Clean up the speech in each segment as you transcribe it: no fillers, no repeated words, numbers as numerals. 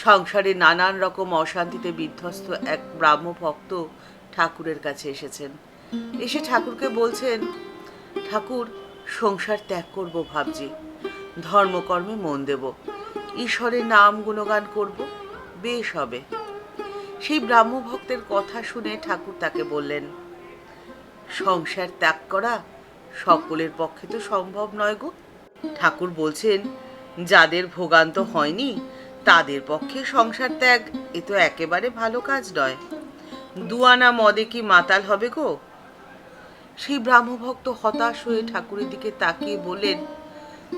সংসারে নানান রকম অশান্তিতে বিধ্বস্ত এক ব্রাহ্মভক্ত ঠাকুরের কাছে এসেছেন। এসে ঠাকুরকে বলছেন, ঠাকুর, সংসার ত্যাগ করব ভাবছি, ধর্মকর্মে মন দেব, ঈশ্বরের নাম গুণগান করব, বেশ হবে। সেই ব্রাহ্মভক্তের কথা শুনে ঠাকুর তাকে বললেন, সংসার ত্যাগ করা সকলের পক্ষে তো সম্ভব নয় গো। ঠাকুর বলছেন, যাদের ভোগান্ত হয়নি তাদের পক্ষে সংসার ত্যাগ এ তো একেবারে ভালো কাজ নয়। দুয়ানা মদে কি মাতাল হবে গো? সেই ব্রাহ্মভক্ত হতাশ হয়ে ঠাকুরের দিকে তাকিয়ে বললেন,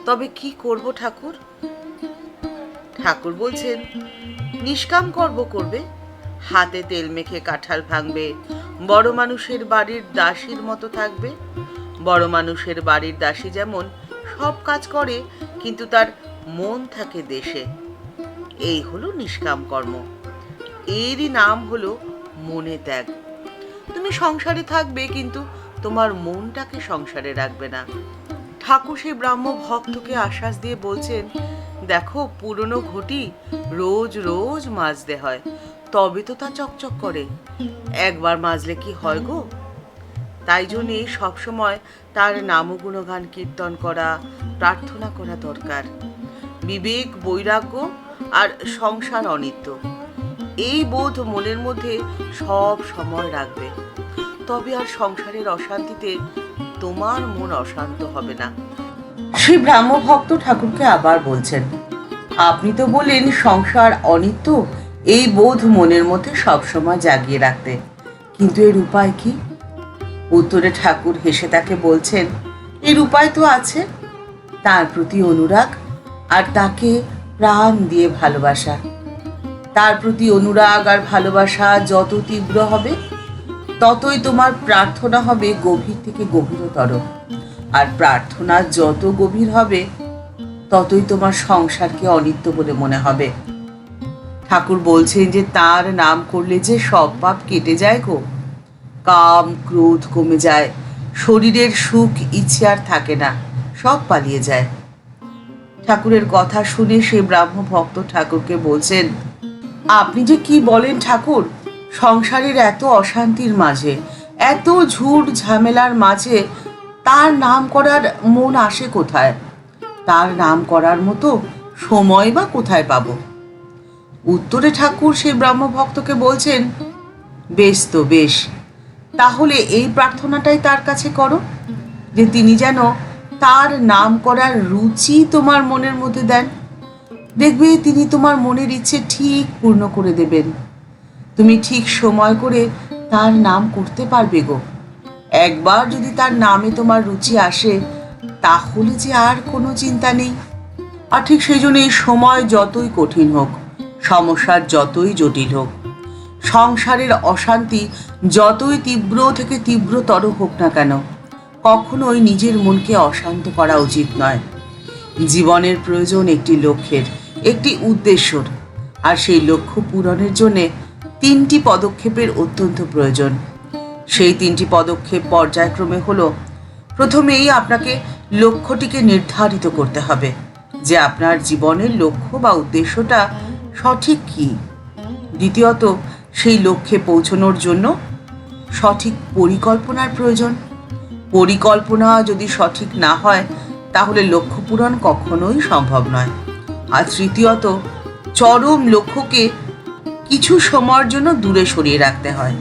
তবে কি করব ঠাকুর? ঠাকুর বলছেন, নিষ্কাম কর্ম করবে, হাতে তেল মেখে কাঁঠাল ভাঙবে, বড় মানুষের বাড়ির দাসীর মতো থাকবে। বড় মানুষের বাড়ির দাসী যেমন সব কাজ করে কিন্তু তার মন থাকে দেশে, এই হলো নিষ্কাম কর্ম। এরই নাম হলো মনে ত্যাগ। তুমি সংসারে থাকবে কিন্তু তোমার মনটাকে সংসারে রাখবে না। ঠাকুর সেই ব্রাহ্ম ভক্তকে আশ্বাস দিয়ে বলছেন, দেখো, পুরনো ঘটি রোজ রোজ মাজতে হয়, তবে তো তা চকচক করে, একবার মাজলে কি হয় গো? তাই জন্যে সবসময় তার নামগুণগান কীর্তন করা, প্রার্থনা করা দরকার। বিবেক, বৈরাগ্য আর সংসার অনিত্য, এই বোধ মনের মধ্যে সব সময় রাখবে, তবে আর সংসারের অশান্তিতে তোমার মন অশান্ত হবে না। শ্রী ব্রাহ্মভক্ত ঠাকুরকে আবার বলছেন, আপনি তো বললেন সংসার অনিত্য, এই বোধ মনের মধ্যে সবসময় জাগিয়ে রাখতে, কিন্তু এর উপায় কি? উত্তরে ঠাকুর হেসে তাকে বলছেন, এর উপায় তো আছে, তার প্রতি অনুরাগ আর তাকে প্রাণ দিয়ে ভালোবাসা। তার প্রতি অনুরাগ আর ভালোবাসা যত তীব্র হবে ততই তোমার প্রার্থনা হবে গভীর থেকে গভীরতর, আর প্রার্থনা যত গভীর হবে ততই তোমার সংসারকে অনিত্য বলে মনে হবে। ঠাকুর বলছেন যে তার নাম করলে যে সব পাপ কেটে যায় গো, কাম ক্রোধ কমে যায়, শরীরের সুখ ইচ্ছে আর থাকে না, সব পালিয়ে যায়। ঠাকুরের কথা শুনে সে ব্রাহ্ম ভক্ত ঠাকুরকে বলছেন, আপনি যে কি বলেন ঠাকুর, সংসারের এত অশান্তির মাঝে, এত ঝুট ঝামেলার মাঝে তার নাম করার মন আসে কোথায়? তার নাম করার মতো সময় বা কোথায় পাব? উত্তরে ঠাকুর সেই ব্রাহ্মভক্তকে বলছেন, বেশ তো বেশ, তাহলে এই প্রার্থনাটাই তার কাছে করো, যে তিনি যেন তার নাম করার রুচি তোমার মনের মধ্যে দেন। দেখবে তিনি তোমার মনের ইচ্ছে ঠিক পূর্ণ করে দেবেন। তুমি ঠিক সময় করে তার নাম করতে পারবে গো। একবার যদি তার নামে তোমার রুচি আসে তাহলে যে আর কোনো চিন্তা নেই। আর ঠিক সেই জন্য এই সময় যতই কঠিন হোক, সমস্যার যতই জটিল হোক, সংসারের অশান্তি যতই তীব্র থেকে তীব্রতর হোক না কেন, কখনোই নিজের মনকে অশান্ত করা উচিত নয়। জীবনের প্রয়োজন একটি লক্ষ্যের, একটি উদ্দেশ্যর, আর সেই লক্ষ্য পূরণের জন্যে 3টি পদক্ষেপের অত্যন্ত প্রয়োজন। সেই 3টি পদক্ষেপ পর্যায়ক্রমে হলো, প্রথমেই আপনাকে লক্ষ্যটিকে নির্ধারিত করতে হবে যে আপনার জীবনের লক্ষ্য বা উদ্দেশ্যটা সঠিক কী। দ্বিতীয়ত, সেই লক্ষ্যে পৌঁছানোর জন্য সঠিক পরিকল্পনার প্রয়োজন। পরিকল্পনা যদি সঠিক না হয় তাহলে লক্ষ্য পূরণ কখনোই সম্ভব নয়। আর তৃতীয়ত, চরম লক্ষ্যকে কিছু সময়ের জন্য দূরে সরিয়ে রাখতে হয়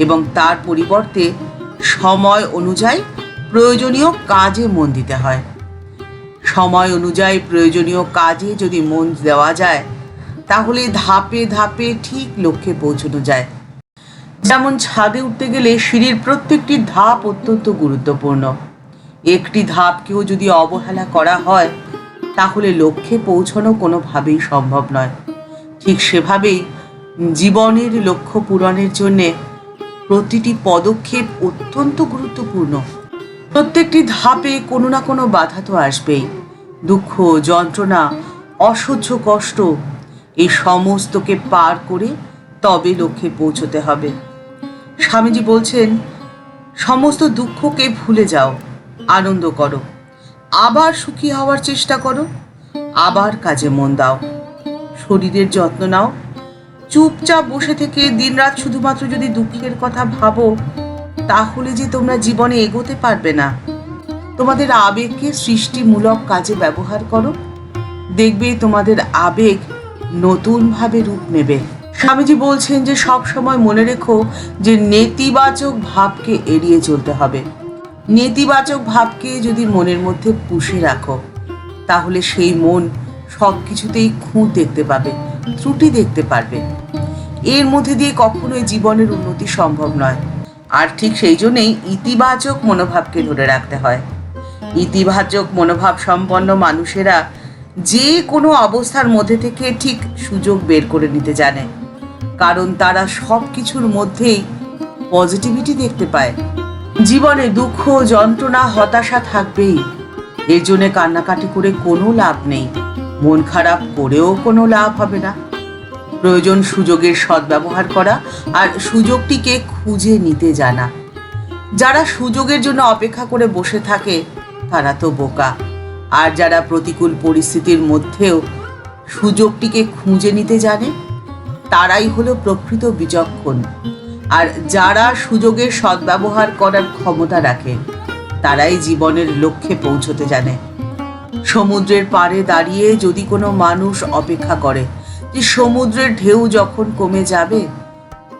এবং তার পরিবর্তে সময় অনুযায়ী প্রয়োজনীয় কাজে মন দিতে হয়। সময় অনুযায়ী প্রয়োজনীয় কাজে যদি মন দেওয়া যায় তাহলে ধাপে ধাপে ঠিক লক্ষ্যে পৌঁছানো যায়। যেমন ছাদে উঠতে গেলে সিঁড়ির প্রত্যেকটি ধাপ অত্যন্ত গুরুত্বপূর্ণ। একটি ধাপকেও যদি অবহেলা করা হয় তাহলে লক্ষ্যে পৌঁছানো কোনোভাবেই সম্ভব নয়। ঠিক সেভাবেই জীবনের লক্ষ্য পূরণের জন্যে প্রতিটি পদক্ষেপ অত্যন্ত গুরুত্বপূর্ণ। প্রত্যেকটি ধাপে কোনো না কোনো বাধা তো আসবেই। দুঃখ, যন্ত্রণা, অসহ্য কষ্ট, এই সমস্তকে পার করে তবে লক্ষ্যে পৌঁছতে হবে। স্বামীজি বলছেন, সমস্ত দুঃখকে ভুলে যাও, আনন্দ করো, আবার সুখী হওয়ার চেষ্টা করো, আবার কাজে মন দাও। শরীরের যত্ন নাও। চুপচাপ বসে থেকে দিনরাত শুধুমাত্র যদি দুঃখের কথা ভাবো, তাহলে যে তোমরা জীবনে এগোতে পারবে না। তোমাদের আবেগকে সৃষ্টিমূলক কাজে ব্যবহার করো, দেখবে তোমাদের আবেগ নতুনভাবে রূপ নেবে। স্বামীজি বলছেন যে সব সময় মনে রেখো যে নেতিবাচক ভাবকে এড়িয়ে চলতে হবে। নেতিবাচক ভাবকে যদি মনের মধ্যে পুষে রাখো, তাহলে সেই মন সব কিছুতেই খুঁত দেখতে পাবে, ত্রুটি দেখতে পারবে। এর মধ্যে দিয়ে কখনোই জীবনের উন্নতি সম্ভব নয়। আর ঠিক সেই জন্যেই ইতিবাচক মনোভাবকে ধরে রাখতে হয়। ইতিবাচক মনোভাব সম্পন্ন মানুষেরা যে কোনো অবস্থার মধ্যে থেকে ঠিক সুযোগ বের করে নিতে জানে, কারণ তারা সব কিছুর মধ্যেই পজিটিভিটি দেখতে পায়। জীবনে দুঃখ, যন্ত্রণা, হতাশা থাকবেই। এর জন্য কান্নাকাটি করে কোনো লাভ নেই, মন খারাপ করেও কোনো লাভ হবে না। প্রয়োজন সুযোগের সদ্ব্যবহার করা আর সুযোগটিকে খুঁজে নিতে জানা। যারা সুযোগের জন্য অপেক্ষা করে বসে থাকে তারা তো বোকা। আর যারা প্রতিকূল পরিস্থিতির মধ্যেও সুযোগটিকে খুঁজে নিতে জানে, তারাই হলো প্রকৃত বিচক্ষণ। আর যারা সুযোগের সদ্ব্যবহার করার ক্ষমতা রাখে, তারাই জীবনের লক্ষ্যে পৌঁছতে জানে। সমুদ্রের পাড়ে দাঁড়িয়ে যদি কোনো মানুষ অপেক্ষা করে যে সমুদ্রের ঢেউ যখন কমে যাবে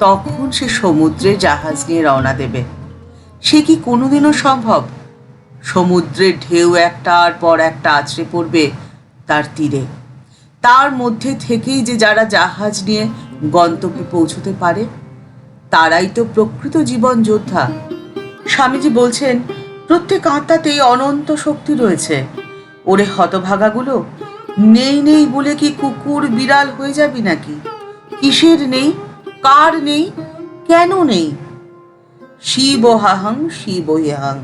তখন সে সমুদ্রে জাহাজ নিয়ে রওনা দেবে, সে কি কোনোদিনও সম্ভব? সমুদ্রের ঢেউ একটার পর একটা আছড়ে পড়বে তার তীরে। তার মধ্যে থেকেই যে যারা জাহাজ নিয়ে গন্তব্যে পৌঁছতে পারে, তারাই তো প্রকৃত জীবন যোদ্ধা। স্বামীজি বলছেন, প্রত্যেক আত্মাতেই অনন্ত শক্তি রয়েছে। ওরে হতভাগাগুলো, নেই নেই বলে কি কুকুর বিড়াল হয়ে যাবি নাকি? কিসের নেই, কার নেই, কেন নেই? শিবহাহং শিবহাহং।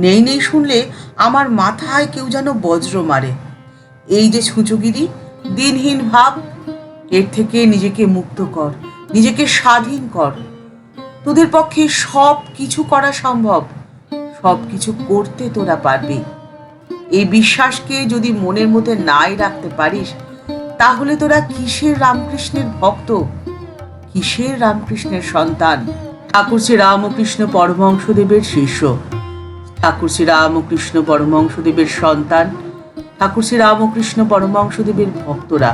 নেই নেই শুনলে আমার মাথায় কেউ যেন বজ্র মারে। এই যে ছুঁচোগিরি, দিনহীন ভাব, এর থেকে নিজেকে মুক্ত কর, নিজেকে স্বাধীন কর। তোদের পক্ষে সব কিছু করা সম্ভব, সব কিছু করতে তোরা পারবি। এই বিশ্বাসকে যদি মনের মধ্যে নাই রাখতে পারিস, তাহলে তোরা কিসের রামকৃষ্ণের ভক্ত, কিসের রামকৃষ্ণের সন্তান? ঠাকুর শ্রী রামকৃষ্ণ পরমহংসদেবের শিষ্য, ঠাকুর শ্রী রামকৃষ্ণ পরমহংসদেবের সন্তান, ঠাকুর শ্রী রামকৃষ্ণ পরমহংসদেবের ভক্তরা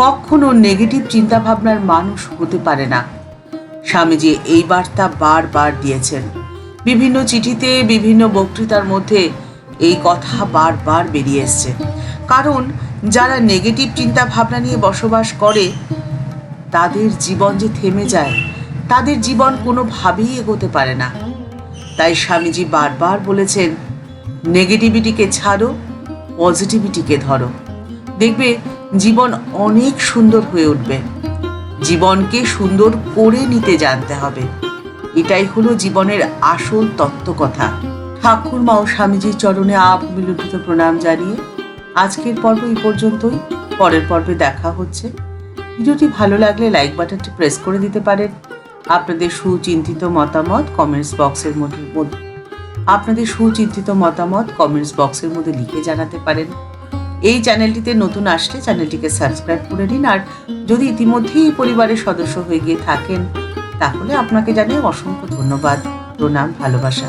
কখনো নেগেটিভ চিন্তাভাবনার মানুষ হতে পারে না। স্বামীজি এই বার্তা বারবার দিয়েছেন। বিভিন্ন চিঠিতে, বিভিন্ন বক্তৃতার মধ্যে এই কথা বারবার বেরিয়ে এসছে। কারণ যারা নেগেটিভ চিন্তা ভাবনা নিয়ে বসবাস করে, তাদের জীবন যে থেমে যায়, তাদের জীবন কোনোভাবেই এগোতে পারে না। তাই স্বামীজি বারবার বলেছেন, নেগেটিভিটিকে ছাড়ো, পজিটিভিটিকে ধরো, দেখবে জীবন অনেক সুন্দর হয়ে উঠবে। জীবনকে সুন্দর করে নিতে জানতে হবে, এটাই হলো জীবনের আসল তত্ত্বকথা। ঠাকুরমা ও স্বামীজির চরণে আবিলম্বিত প্রণাম জানিয়ে আজকের পর্ব এই পর্যন্তই। পরের পর্বে দেখা হচ্ছে। ভিডিওটি ভালো লাগলে লাইক বাটনটি প্রেস করে দিতে পারেন। আপনাদের সুচিন্তিত মতামত কমেন্টস বক্সের মধ্যে লিখে জানাতে পারেন। এই চ্যানেলটিতে নতুন আসলে চ্যানেলটিকে সাবস্ক্রাইব করে নিন। আর যদি ইতিমধ্যেই এই পরিবারের সদস্য হয়ে গিয়ে থাকেন, তাহলে আপনাকে জানাই অসংখ্য ধন্যবাদ, প্রণাম, ভালোবাসা।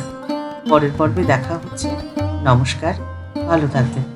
পরের পর্বে দেখা হচ্ছে। নমস্কার, ভালো থাকবেন।